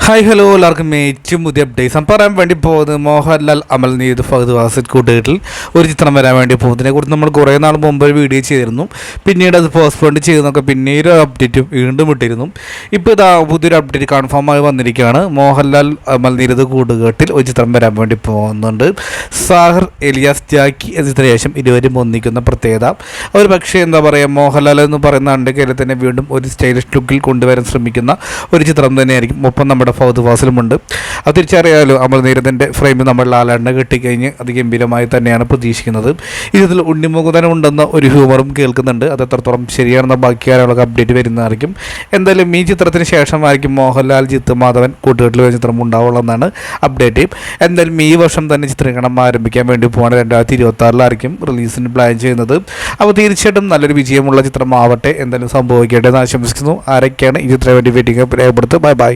Hi hello എല്ലാവർക്കും ഏറ്റവും പുതിയ അപ്ഡേറ്റ്സ് പറയാൻ വേണ്ടി പോകുന്നത് മോഹൻലാൽ അമൽ നീത് ഫഹദ് വാസിദ് കൂട്ടുകെട്ടിൽ ഒരു ചിത്രം വരാൻ വേണ്ടി പോകുന്നതിനെ കുറിച്ച് നമ്മൾ കുറേ നാൾ മുമ്പ് ഒരു വീഡിയോ ചെയ്തിരുന്നു. പിന്നീട് അത് പോസ്റ്റ്പോണ്ട് ചെയ്തെന്നൊക്കെ പിന്നീട് അപ്ഡേറ്റും വീണ്ടും ഇട്ടിരുന്നു. ഇപ്പോൾ ഇതാ പുതിയൊരു അപ്ഡേറ്റ് കൺഫേം ആയി വന്നിരിക്കുകയാണ്. മോഹൻലാൽ അമൽ നീത് കൂട്ടുകെട്ടിൽ ഒരു ചിത്രം വരാൻ വേണ്ടി പോകുന്നുണ്ട്. സാഹർ എലിയാസ് ജാക്കി എന്നതിന് ശേഷം ഇരുവരും ഒന്നിക്കുന്ന പ്രത്യേകത അവർ പക്ഷേ എന്താ പറയുക, മോഹൻലാൽ എന്ന് പറയുന്ന അണ്ട് കേരളത്തിൽ തന്നെ വീണ്ടും ഒരു സ്റ്റൈലിഷ് ലുക്കിൽ കൊണ്ടുവരാൻ ശ്രമിക്കുന്ന ഒരു ചിത്രം തന്നെയായിരിക്കും. ഒപ്പം നമ്മുടെ ഫഹദ് ഫാസിലുമുണ്ട്. അത് തിരിച്ചറിയാലോ, അമൽ നീരദിൻ്റെ ഫ്രെയിം നമ്മൾ ലാലാടിനെ കെട്ടിക്കഴിഞ്ഞ് അതിഗംഭീരമായി തന്നെയാണ് പ്രതീക്ഷിക്കുന്നത്. ഇതിൽ ഉണ്ണിമുകുന്ദൻ ഉണ്ടെന്ന ഒരു ഹ്യൂമറും കേൾക്കുന്നുണ്ട്. അത് എത്രത്തോളം ശരിയാണെന്ന ബാക്കി കാര്യങ്ങളൊക്കെ അപ്ഡേറ്റ് വരുന്നതായിരിക്കും. എന്തായാലും ഈ ചിത്രത്തിന് ശേഷമായിരിക്കും മോഹൻലാൽ ജിത്ത് മാധവൻ കൂട്ടുകെട്ടിൽ ഒരു ചിത്രം ഉണ്ടാവുള്ളൂ എന്നാണ് അപ്ഡേറ്റ്. എന്തായാലും ഈ വർഷം തന്നെ ചിത്രീകരണം ആരംഭിക്കാൻ വേണ്ടി പോവാണ്. 2026 റിലീസിന് പ്ലാൻ ചെയ്യുന്നത്. അപ്പോൾ തീർച്ചയായിട്ടും നല്ലൊരു വിജയമുള്ള ചിത്രമാവട്ടെ, എന്തായാലും സംഭവിക്കട്ടെ എന്ന് ആശംസിക്കുന്നു. ആരൊക്കെയാണ് ഈ ചിത്രം വേണ്ടി വെയിറ്റിംഗ് രേഖപ്പെടുത്തുക. Bye bye.